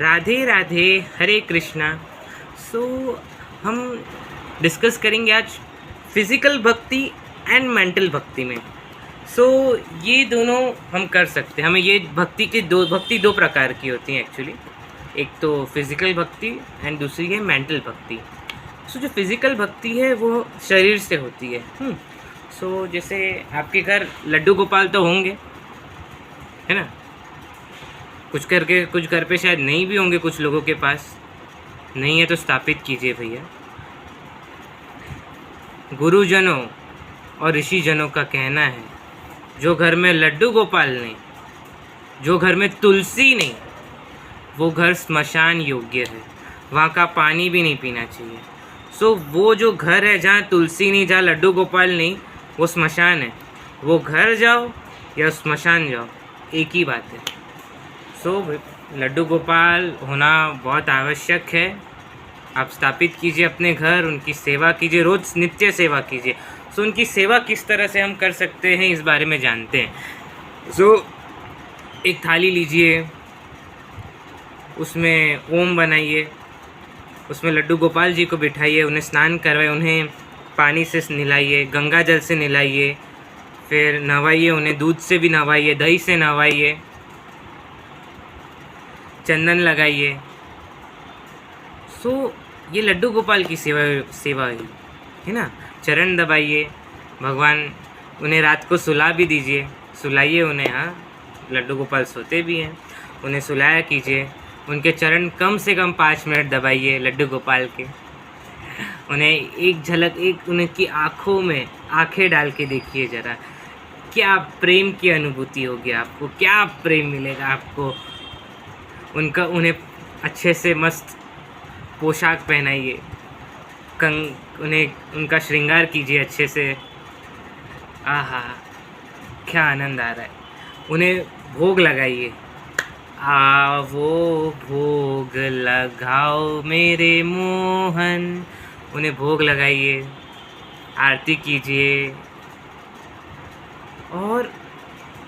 राधे राधे, हरे कृष्णा। सो हम डिस्कस करेंगे आज फिज़िकल भक्ति एंड मेंटल भक्ति में। सो ये दोनों हम कर सकते हैं। हमें ये भक्ति दो प्रकार की होती हैं एक्चुअली। एक तो फिज़िकल भक्ति एंड दूसरी है मेंटल भक्ति। सो जो फिज़िकल भक्ति है वो शरीर से होती है। सो जैसे आपके घर लड्डू गोपाल तो होंगे, है ना। कुछ घर पे शायद नहीं भी होंगे, कुछ लोगों के पास नहीं है तो स्थापित कीजिए भैया। गुरुजनों और ऋषिजनों का कहना है, जो घर में लड्डू गोपाल नहीं, जो घर में तुलसी नहीं, वो घर स्मशान योग्य है, वहाँ का पानी भी नहीं पीना चाहिए। सो वो जो घर है जहाँ तुलसी नहीं, जहाँ लड्डू गोपाल नहीं, वो स्मशान है। वो घर जाओ या स्मशान जाओ, एक ही बात है। सो लड्डू गोपाल होना बहुत आवश्यक है। आप स्थापित कीजिए अपने घर, उनकी सेवा कीजिए, रोज़ नित्य सेवा कीजिए। सो उनकी सेवा किस तरह से हम कर सकते हैं, इस बारे में जानते हैं। सो एक थाली लीजिए, उसमें ओम बनाइए, उसमें लड्डू गोपाल जी को बिठाइए, उन्हें स्नान करवाइए, उन्हें पानी से नहलाइए, गंगा जल से नहलाइए, फिर नहवाइए, उन्हें दूध से भी नहवाइए, दही से नहवाइए, चंदन लगाइए। सो ये लड्डू गोपाल की सेवा है ना। चरण दबाइए, भगवान उन्हें रात को सुला भी दीजिए, सुलाइए उन्हें। हाँ, लड्डू गोपाल सोते भी हैं, उन्हें सुलाया कीजिए। उनके चरण कम से कम 5 मिनट दबाइए लड्डू गोपाल के। उन्हें एक झलक, उनकी आँखों में आंखें डाल के देखिए ज़रा, क्या प्रेम की अनुभूति होगी आपको, क्या प्रेम मिलेगा आपको। उन्हें अच्छे से मस्त पोशाक पहनाइए, उन्हें उनका श्रृंगार कीजिए अच्छे से। आहा, क्या आनंद आ रहा है। उन्हें भोग लगाइए, आवो भोग लगाओ मेरे मोहन। उन्हें भोग लगाइए, आरती कीजिए, और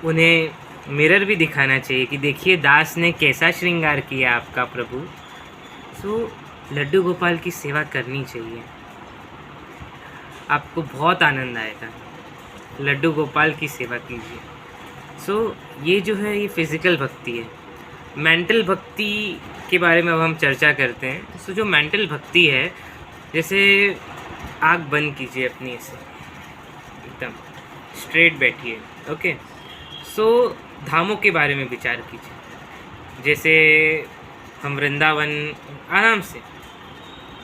उन्हें मिरर भी दिखाना चाहिए कि देखिए दास ने कैसा श्रृंगार किया आपका प्रभु। सो लड्डू गोपाल की सेवा करनी चाहिए, आपको बहुत आनंद आएगा। लड्डू गोपाल की सेवा कीजिए। सो ये जो है ये फिज़िकल भक्ति है। मेंटल भक्ति के बारे में अब हम चर्चा करते हैं। सो जो मेंटल भक्ति है, जैसे आँख बंद कीजिए अपनी, ऐसे एकदम स्ट्रेट बैठिए। ओके। सो धामों के बारे में विचार कीजिए। जैसे हम वृंदावन, आराम से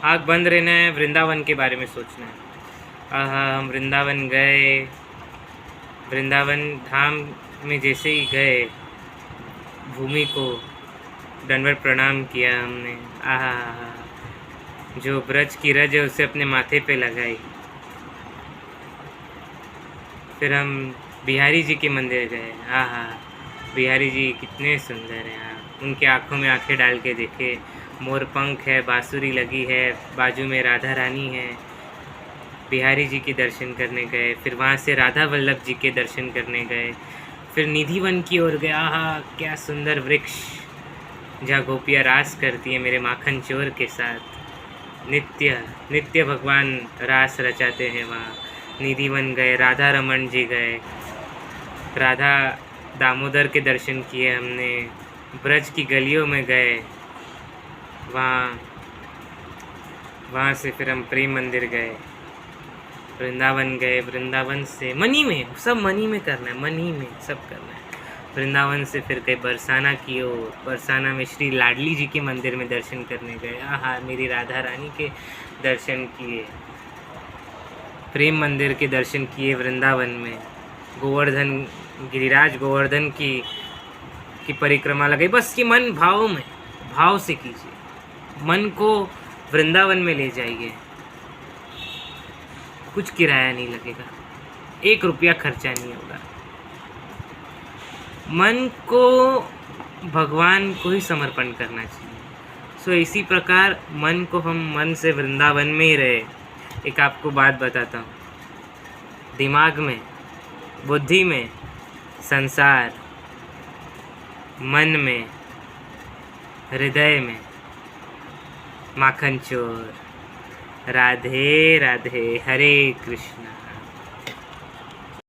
आँख बंद रहना है, वृंदावन के बारे में सोचना है। हम वृंदावन गए, वृंदावन धाम में जैसे ही गए, भूमि को दंडवत प्रणाम किया हमने। जो ब्रज की रज है उसे अपने माथे पे लगाई। फिर हम बिहारी जी के मंदिर गए। बिहारी जी कितने सुंदर हैं। उनके आँखों में आंखें डाल के देखे, मोर पंख है, बांसुरी लगी है, बाजू में राधा रानी है। बिहारी जी के दर्शन करने गए, फिर वहाँ से राधा वल्लभ जी के दर्शन करने गए, फिर निधिवन की ओर गए। क्या सुंदर वृक्ष, जहाँ गोपियाँ रास करती हैं मेरे माखन चोर के साथ। नित्य नित्य भगवान रास रचाते हैं वहाँ। निधिवन गए, राधा रमन जी गए, राधा दामोदर के दर्शन किए हमने। ब्रज की गलियों में गए, वहाँ से फिर हम प्रेम मंदिर गए, वृंदावन गए। वृंदावन से मनी में, सब मनी में करना है, मनी में सब करना है। वृंदावन से फिर गए बरसाना की ओर। बरसाना में श्री लाडली जी के मंदिर में दर्शन करने गए। मेरी राधा रानी के दर्शन किए। प्रेम मंदिर के दर्शन किए वृंदावन में। गोवर्धन, गिरिराज गोवर्धन की परिक्रमा लगाई। बस ये मन भाव से कीजिए। मन को वृंदावन में ले जाइए, कुछ किराया नहीं लगेगा, 1 रुपया खर्चा नहीं होगा। मन को भगवान को ही समर्पण करना चाहिए। सो इसी प्रकार मन को हम मन से वृंदावन में ही रहे। एक आपको बात बताता हूँ, दिमाग में, बुद्धि में संसार, मन में हृदय में। माखन चोर। राधे राधे, हरे कृष्णा।